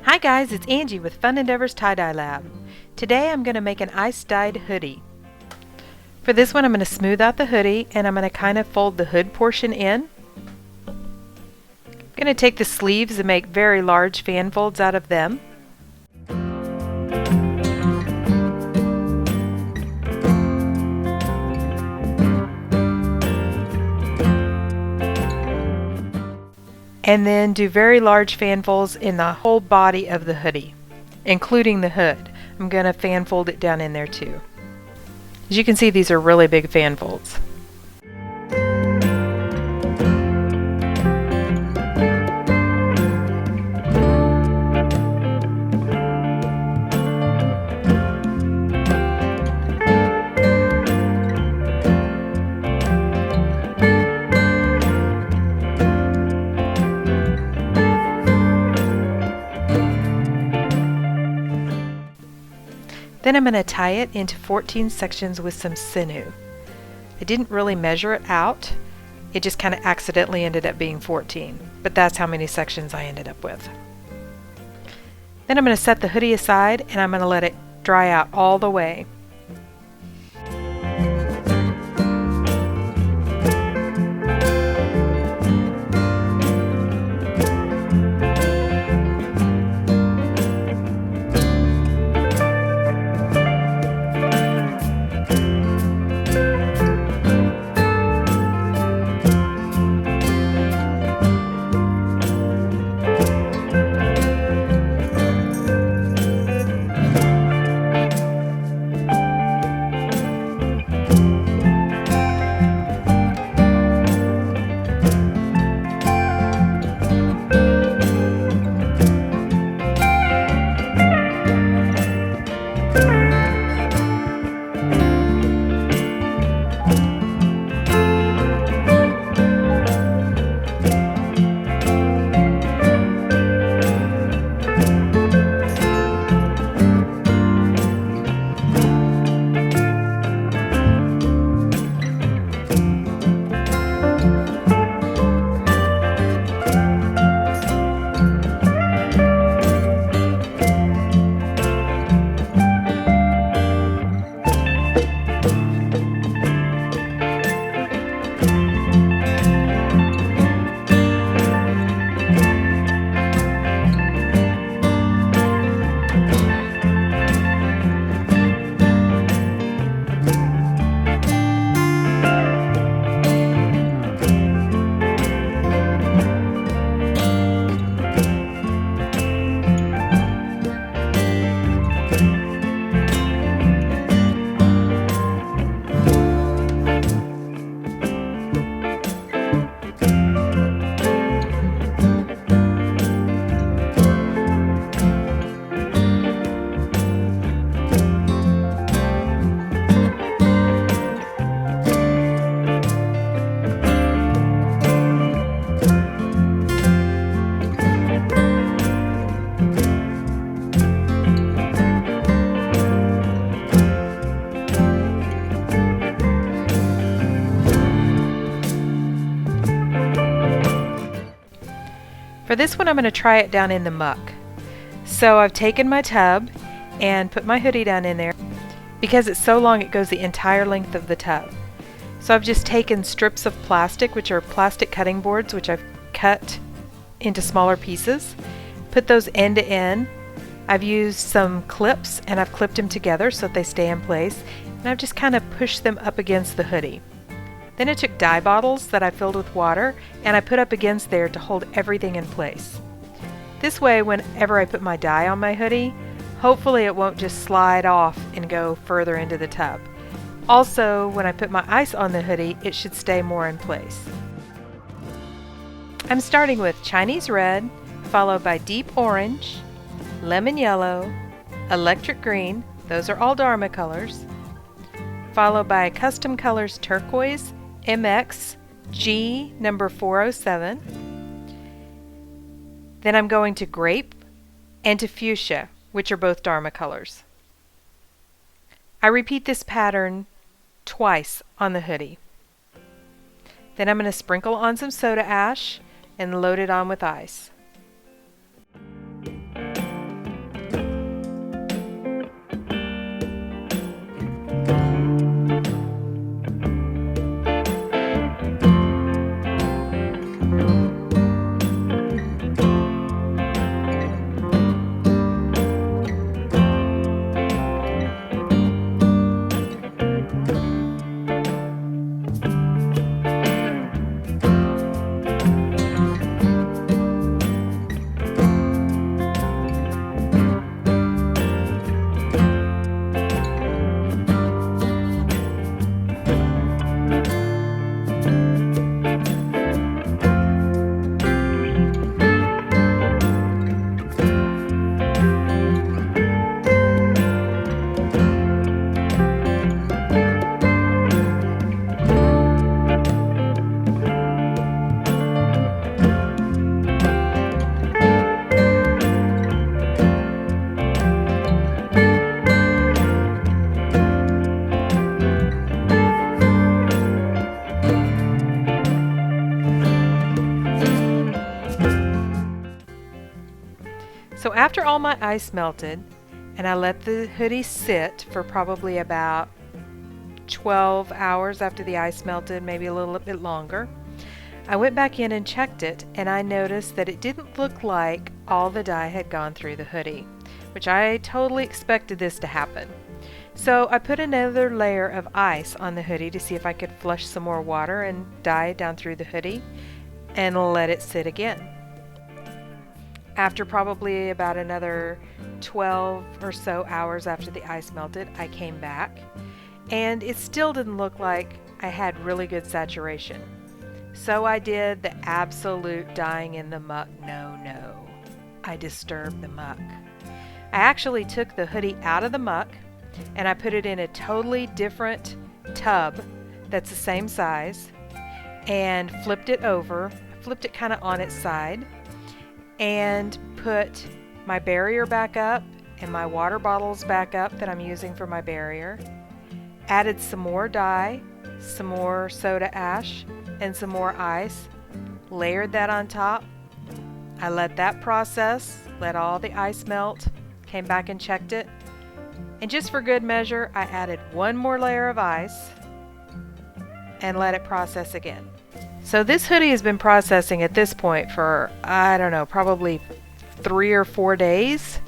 Hi guys, it's Angie with Fun Endeavors Tie-Dye Lab. Today I'm going to make an ice-dyed hoodie. For this one I'm going to smooth out the hoodie and I'm going to kind of fold the hood portion in. I'm going to take the sleeves and make very large fan folds out of them. And then do very large fan folds in the whole body of the hoodie, including the hood. I'm going to fan fold it down in there too. As you can see, these are really big fan folds. Then I'm going to tie it into 14 sections with some sinew. I didn't really measure it out. It just kind of accidentally ended up being 14, but that's how many sections I ended up with. Then I'm going to set the hoodie aside and I'm going to let it dry out all the way. For this one I'm going to try it down in the muck. So I've taken my tub and put my hoodie down in there. Because it's so long it goes the entire length of the tub. So I've just taken strips of plastic, which are plastic cutting boards, which I've cut into smaller pieces. Put those end to end. I've used some clips and I've clipped them together so that they stay in place. And I've just kind of pushed them up against the hoodie. Then I took dye bottles that I filled with water and I put up against there to hold everything in place. This way, whenever I put my dye on my hoodie, hopefully it won't just slide off and go further into the tub. Also, when I put my ice on the hoodie, it should stay more in place. I'm starting with Chinese red, followed by deep orange, lemon yellow, electric green, those are all Dharma colors, followed by custom colors turquoise, MX, G number 407. Then I'm going to grape and to fuchsia, which are both Dharma colors. I repeat this pattern twice on the hoodie. Then I'm going to sprinkle on some soda ash and load it on with ice. So after all my ice melted, and I let the hoodie sit for probably about 12 hours after the ice melted, maybe a little bit longer, I went back in and checked it, and I noticed that it didn't look like all the dye had gone through the hoodie, which I totally expected this to happen. So I put another layer of ice on the hoodie to see if I could flush some more water and dye down through the hoodie, and let it sit again. After probably about another 12 or so hours after the ice melted, I came back, and it still didn't look like I had really good saturation. So I did the absolute dyeing in the muck no. I disturbed the muck. I actually took the hoodie out of the muck and I put it in a totally different tub that's the same size and flipped it over. I flipped it kind of on its side and put my barrier back up and my water bottles back up that I'm using for my barrier. Added some more dye, some more soda ash, and some more ice. Layered that on top. I let that process, let all the ice melt, came back and checked it. And just for good measure, I added one more layer of ice and let it process again. So this hoodie has been processing at this point for, I don't know, probably 3 or 4 days.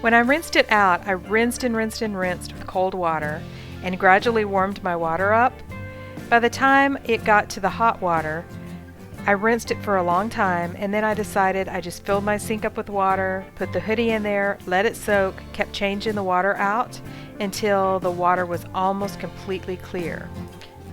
When I rinsed it out, I rinsed and rinsed and rinsed with cold water and gradually warmed my water up. By the time it got to the hot water, I rinsed it for a long time, and then I decided I just filled my sink up with water, put the hoodie in there, let it soak, kept changing the water out until the water was almost completely clear.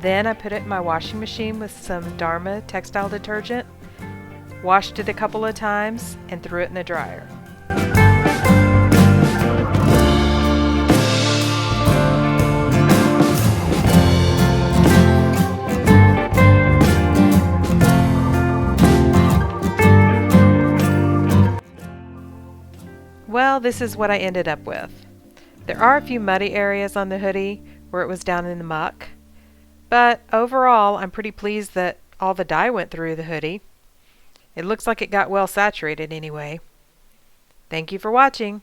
Then I put it in my washing machine with some Dharma textile detergent, washed it a couple of times, and threw it in the dryer. Well, this is what I ended up with. There are a few muddy areas on the hoodie where it was down in the muck, but overall I'm pretty pleased that all the dye went through the hoodie. It looks like it got well saturated anyway. Thank you for watching.